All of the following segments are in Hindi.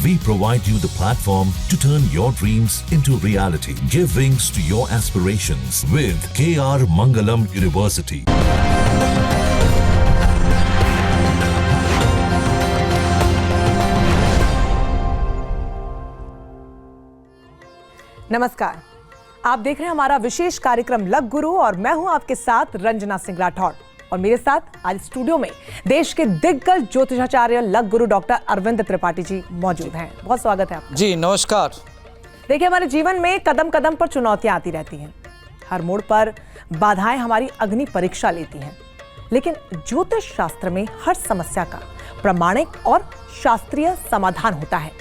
We provide you the platform to turn your dreams into reality. Give wings to your aspirations with KR Mangalam University. नमस्कार, आप देख रहे हैं हमारा विशेष कार्यक्रम लग गुरु और मैं हूं आपके साथ रंजना सिंह राठौड़। और मेरे साथ आज स्टूडियो में देश के दिग्गज ज्योतिषाचार्य लग गुरु डॉक्टर अरविंद त्रिपाठी जी मौजूद हैं। बहुत स्वागत है आपका। जी नमस्कार। देखिए, हमारे जीवन में कदम कदम पर चुनौतियां आती रहती हैं। हर मोड़ पर बाधाएं हमारी अग्नि परीक्षा लेती हैं, लेकिन ज्योतिष शास्त्र में हर समस्या का प्रामाणिक और शास्त्रीय समाधान होता है।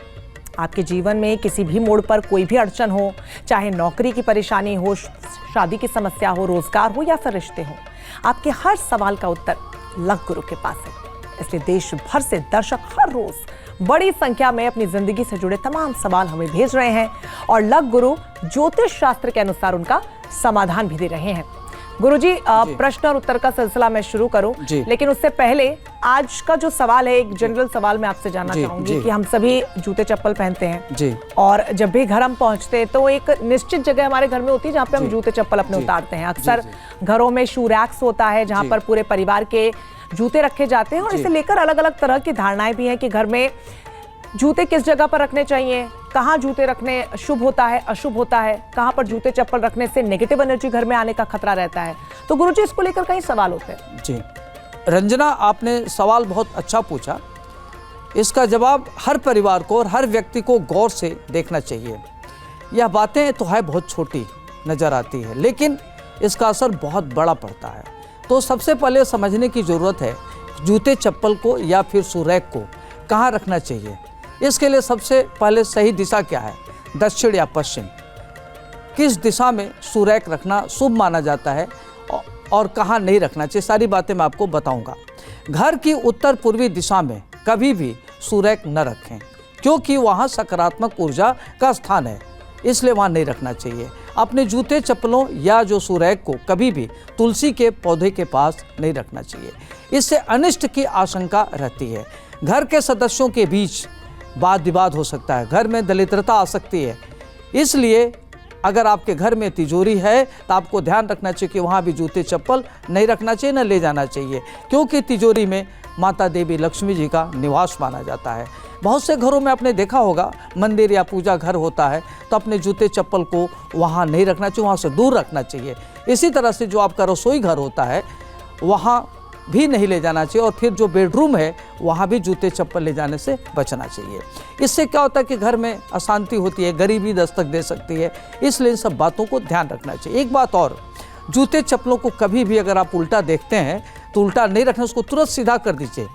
आपके जीवन में किसी भी मोड़ पर कोई भी अड़चन हो, चाहे नौकरी की परेशानी हो, शादी की समस्या हो, रोजगार हो या फिर रिश्ते हो, आपके हर सवाल का उत्तर लग गुरु के पास है। इसलिए देश भर से दर्शक हर रोज बड़ी संख्या में अपनी जिंदगी से जुड़े तमाम सवाल हमें भेज रहे हैं और लग गुरु ज्योतिष शास्त्र के अनुसार उनका समाधान भी दे रहे हैं। गुरुजी, प्रश्न और उत्तर का सिलसिला मैं शुरू करूं, लेकिन उससे पहले आज का जो सवाल है, एक जनरल सवाल मैं आपसे जानना चाहूंगी कि हम सभी जूते चप्पल पहनते हैं और जब भी घर हम पहुंचते हैं तो एक निश्चित जगह हमारे घर में होती है जहाँ पे हम जूते चप्पल अपने उतारते हैं। अक्सर घरों में शू रैक्स होता है जहाँ पर पूरे परिवार के जूते रखे जाते हैं और इसे लेकर अलग अलग तरह की धारणाएं भी हैं कि घर में जूते किस जगह पर रखने चाहिए, कहाँ जूते रखने शुभ होता है, अशुभ होता है, कहाँ पर जूते चप्पल रखने से नेगेटिव एनर्जी घर में आने का खतरा रहता है। तो गुरुजी, इसको लेकर कई सवाल होते हैं। जी रंजना, आपने सवाल बहुत अच्छा पूछा। इसका जवाब हर परिवार को और हर व्यक्ति को गौर से देखना चाहिए। यह बातें तो है बहुत छोटी नज़र आती है, लेकिन इसका असर बहुत बड़ा पड़ता है। तो सबसे पहले समझने की ज़रूरत है जूते चप्पल को या फिर सुरैक को कहाँ रखना चाहिए। इसके लिए सबसे पहले सही दिशा क्या है, दक्षिण या पश्चिम, किस दिशा में सुरैक रखना शुभ माना जाता है और कहाँ नहीं रखना चाहिए, सारी बातें मैं आपको बताऊंगा। घर की उत्तर पूर्वी दिशा में कभी भी सुरैक न रखें, क्योंकि वहाँ सकारात्मक ऊर्जा का स्थान है, इसलिए वहाँ नहीं रखना चाहिए। अपने जूते चप्पलों या जो सुरैक को कभी भी तुलसी के पौधे के पास नहीं रखना चाहिए, इससे अनिष्ट की आशंका रहती है। घर के सदस्यों के बीच वाद विवाद हो सकता है, घर में दरिद्रता आ सकती है। इसलिए अगर आपके घर में तिजोरी है तो आपको ध्यान रखना चाहिए कि वहाँ भी जूते चप्पल नहीं रखना चाहिए, न ले जाना चाहिए, क्योंकि तिजोरी में माता देवी लक्ष्मी जी का निवास माना जाता है। बहुत से घरों में आपने देखा होगा मंदिर या पूजा घर होता है तो अपने जूते चप्पल को वहाँ नहीं रखना चाहिए, वहाँ से दूर रखना चाहिए। इसी तरह से जो आपका रसोई घर होता है वहाँ भी नहीं ले जाना चाहिए, और फिर जो बेडरूम है वहाँ भी जूते चप्पल ले जाने से बचना चाहिए। इससे क्या होता है कि घर में अशांति होती है, गरीबी दस्तक दे सकती है, इसलिए इन सब बातों को ध्यान रखना चाहिए। एक बात और, जूते चप्पलों को कभी भी अगर आप उल्टा देखते हैं तो उल्टा नहीं रखना, उसको तुरंत सीधा कर दीजिए।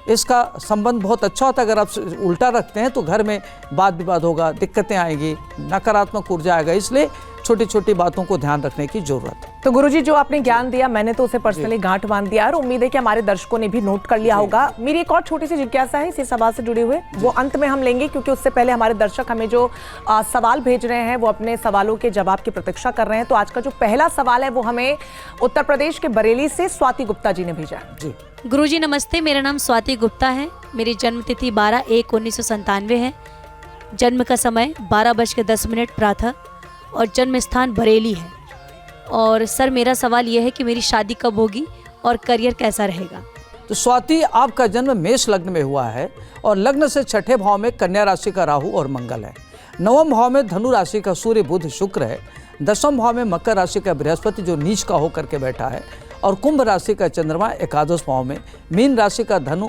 इसका संबंध बहुत अच्छा होता है। अगर आप उल्टा रखते हैं तो घर में वाद विवाद होगा, दिक्कतें आएंगी, नकारात्मक ऊर्जा आएगा, इसलिए छोटी छोटी बातों को ध्यान रखने की जरूरत है। तो गुरुजी, जो आपने ज्ञान दिया मैंने तो उसे पर्सनली गांठ बांध दिया और उम्मीद है कि हमारे दर्शकों ने भी नोट कर लिया होगा। मेरी एक और छोटी सी जिज्ञासा है इसी सवाल से जुड़े हुए, वो अंत में हम लेंगे, क्योंकि उससे पहले हमारे दर्शक हमें जो सवाल भेज रहे हैं वो अपने सवालों के जवाब की प्रतीक्षा कर रहे हैं। तो आज का जो पहला सवाल है वो हमें उत्तर प्रदेश के बरेली से स्वाति गुप्ता जी ने भेजा है। जी गुरुजी नमस्ते, मेरा नाम स्वाति गुप्ता है। मेरी जन्म तिथि 12/1/1997 है। जन्म का समय 12:10 प्रातः और जन्म स्थान बरेली है। और सर, मेरा सवाल यह है कि मेरी शादी कब होगी और करियर कैसा रहेगा। तो स्वाति, आपका जन्म मेष लग्न में हुआ है और लग्न से छठे भाव में कन्या राशि का राहु और मंगल है। नवम भाव में धनु राशि का सूर्य बुध शुक्र है। दसम भाव में मकर राशि का बृहस्पति जो नीच का होकर के बैठा है, और कुंभ राशि का चंद्रमा एकादश भाव में, मीन राशि का धनु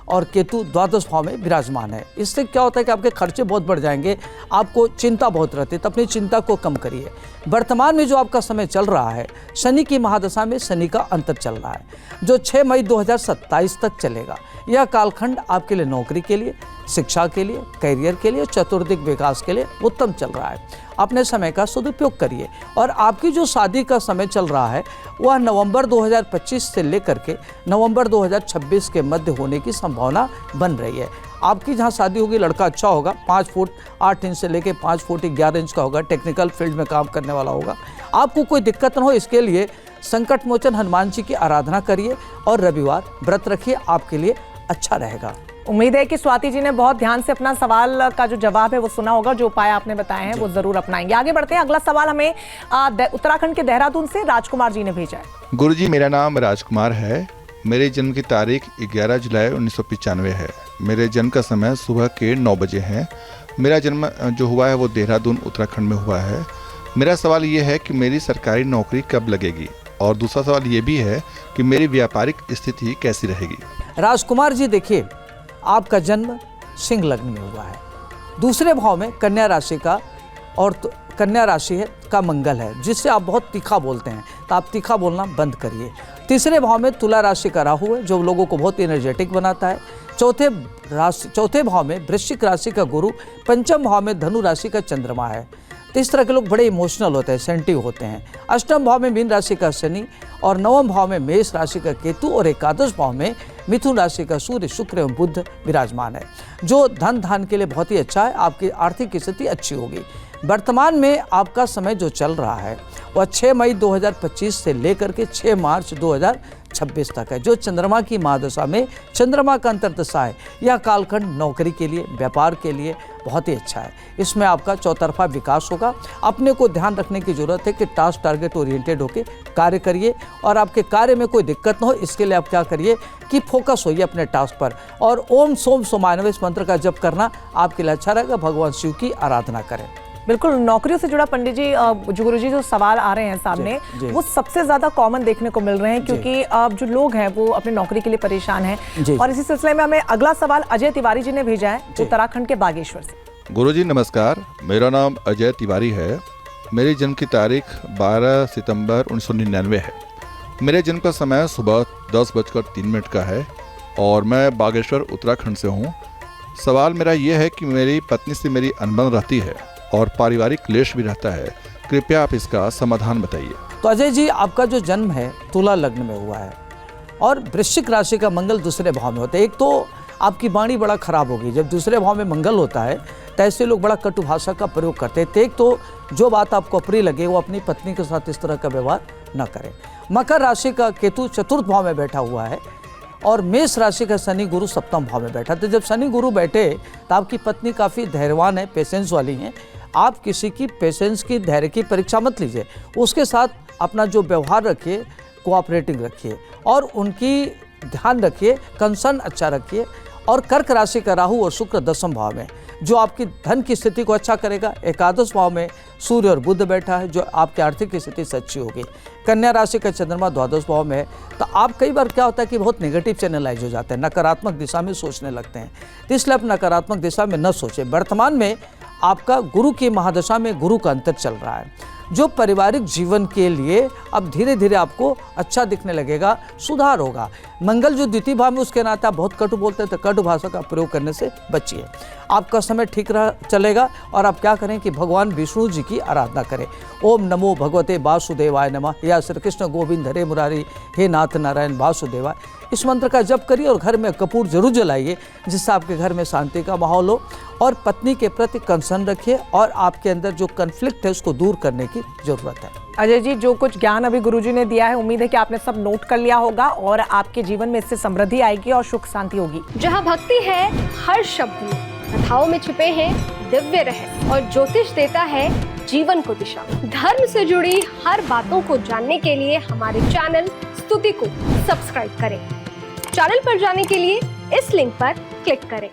और केतु द्वादश भाव में विराजमान है। इससे क्या होता है कि आपके खर्चे बहुत बढ़ जाएंगे, आपको चिंता बहुत रहती है, तो अपनी चिंता को कम करिए। वर्तमान में जो आपका समय चल रहा है, शनि की महादशा में शनि का अंतर चल रहा है, जो 6 मई 2027 तक चलेगा। यह कालखंड आपके लिए नौकरी के लिए, शिक्षा के लिए, करियर के लिए, चतुर्दिक विकास के लिए उत्तम चल रहा है। अपने समय का सदुपयोग करिए। और आपकी जो शादी का समय चल रहा है वह नवंबर 2025 से लेकर के नवंबर 2026 के मध्य होने की संभावना बन रही है। आपकी जहाँ शादी होगी, लड़का अच्छा होगा, 5 फुट 8 इंच से लेकर 5 फुट 11 इंच का होगा, टेक्निकल फील्ड में काम करने वाला होगा। आपको कोई दिक्कत न हो, इसके लिए संकट मोचन हनुमान जी की आराधना करिए और रविवार व्रत रखिए, आपके लिए अच्छा रहेगा। उम्मीद है कि स्वाति जी ने बहुत ध्यान से अपना सवाल का जो जवाब है वो सुना होगा, जो उपाय आपने बताए हैं वो जरूर अपनाएंगे। आगे बढ़ते हैं, अगला सवाल हमें उत्तराखंड के देहरादून से राजकुमार जी ने भेजा है। गुरुजी, मेरा नाम राजकुमार है। मेरे जन्म की तारीख 11 जुलाई 1995 है। मेरे जन्म का समय सुबह के 9 बजे है। मेरा जन्म जो हुआ है वो देहरादून उत्तराखंड में हुआ है। मेरा सवाल ये है कि मेरी सरकारी नौकरी कब लगेगी, और दूसरा सवाल ये भी है कि मेरी व्यापारिक स्थिति कैसी रहेगी। राजकुमार जी, देखिए आपका जन्म सिंह लग्न में हुआ है, दूसरे भाव में कन्या राशि का, और कन्या राशि है का मंगल है, जिससे आप बहुत तीखा बोलते हैं, तो आप तीखा बोलना बंद करिए। तीसरे भाव में तुला राशि का राहु है, जो लोगों को बहुत एनर्जेटिक बनाता है। चौथे भाव में वृश्चिक राशि का गुरु, पंचम भाव में धनु राशि का चंद्रमा है। तो इस तरह के लोग बड़े इमोशनल होते हैं, सेंटिव होते हैं। अष्टम भाव में मीन राशि का शनि, और नवम भाव में मेष राशि का केतु, और एकादश भाव में मिथुन राशि का सूर्य, शुक्र एवं बुध विराजमान है, जो धन धान के लिए बहुत ही अच्छा है। आपकी आर्थिक स्थिति अच्छी होगी। वर्तमान में आपका समय जो चल रहा है वह 6 मई 2025 से लेकर के 6 मार्च 2026 तक है, जो चंद्रमा की महादशा में चंद्रमा का अंतर्दशा है। यह कालखंड नौकरी के लिए, व्यापार के लिए बहुत ही अच्छा है। इसमें आपका चौतरफा विकास होगा। अपने को ध्यान रखने की जरूरत है कि टास्क टारगेट ओरिएंटेड होकर कार्य करिए, और आपके कार्य में कोई दिक्कत न हो, इसके लिए आप क्या करिए कि फोकस होइए अपने टास्क पर, और ओम सोम सोमानवे इस मंत्र का जप करना आपके लिए अच्छा रहेगा। भगवान शिव की आराधना करें। बिल्कुल, नौकरियों से जुड़ा पंडित जी, गुरुजी जो सवाल आ रहे हैं सामने, वो सबसे ज्यादा कॉमन देखने को मिल रहे हैं, क्योंकि जो लोग हैं वो अपनी नौकरी के लिए परेशान हैं। और इसी सिलसिले में हमें अगला सवाल अजय तिवारी जी ने भेजा है, उत्तराखंड के बागेश्वर से। गुरुजी नमस्कार, मेरा नाम अजय तिवारी है। मेरी जन्म की तारीख 12 सितंबर 1999 है। मेरे जन्म का समय सुबह 10:03 का है, और मैं बागेश्वर उत्तराखंड से हूँ। सवाल मेरा ये है कि मेरी पत्नी से मेरी अनबन रहती है, और पारिवारिक क्लेश भी रहता है। कृपया आप इसका समाधान बताइए। तो अजय जी, आपका जो जन्म है तुला लग्न में हुआ है, और वृश्चिक राशि का मंगल दूसरे भाव में होता है। एक तो आपकी वाणी बड़ा खराब होगी जब दूसरे भाव में मंगल होता है, तो ऐसे लोग बड़ा कटु भाषा का प्रयोग करते हैं। तो एक तो जो बात आपको अप्रिय लगे वो अपनी पत्नी के साथ इस तरह का व्यवहार न करें। मकर राशि का केतु चतुर्थ भाव में बैठा हुआ है, और मेष राशि का शनि गुरु सप्तम भाव में बैठा। तो जब शनि गुरु बैठे तो आपकी पत्नी काफ़ी धैर्यवान है, पेशेंस वाली हैं। आप किसी की पेशेंस की, धैर्य की परीक्षा मत लीजिए। उसके साथ अपना जो व्यवहार रखिए, कोऑपरेटिंग रखिए, और उनकी ध्यान रखिए, कंसर्न अच्छा रखिए। और कर्क राशि का राहु और शुक्र 10वें भाव में, जो आपकी धन की स्थिति को अच्छा करेगा। एकादश भाव में सूर्य और बुध बैठा है, जो आपकी आर्थिक स्थिति से अच्छी होगी। कन्या राशि का चंद्रमा द्वादश भाव में है। तो आप कई बार क्या होता है कि बहुत नेगेटिव चैनलाइज हो जाते हैं, नकारात्मक दिशा में सोचने लगते हैं। तो इसलिए आप नकारात्मक दिशा में न सोचें। वर्तमान में आपका गुरु की महादशा में गुरु का अंतर चल रहा है, जो पारिवारिक जीवन के लिए अब धीरे धीरे आपको अच्छा दिखने लगेगा, सुधार होगा। मंगल जो द्वितीय भाव में, उसके नाते आप बहुत कटु बोलते हैं, तो कटु भाषा का प्रयोग करने से बचिए। आपका समय ठीक चलेगा, और आप क्या करें कि भगवान विष्णु जी की आराधना करें। ओम नमो भगवते वासुदेवाय नमः, या श्री कृष्ण गोविंद हरे मुरारी, हे नाथ नारायण वासुदेवाय, इस मंत्र का जप करिए। और घर में कपूर जरूर जलाइए, जिससे आपके घर में शांति का माहौल हो। और पत्नी के प्रति कंसर्न रखिए, और आपके अंदर जो कन्फ्लिक्ट है उसको दूर करने की जरूरत है। अजय जी, जो कुछ ज्ञान अभी गुरुजी ने दिया है, उम्मीद है कि आपने सब नोट कर लिया होगा, और आपके जीवन में इससे समृद्धि आएगी और सुख शांति होगी। जहाँ भक्ति है हर शब्द में, कथाओं में छिपे हैं दिव्य रहस्य, और ज्योतिष देता है जीवन को दिशा। धर्म से जुड़ी हर बातों को जानने के लिए हमारे चैनल स्तुति को सब्सक्राइब करें। चैनल पर जाने के लिए इस लिंक पर क्लिक करें।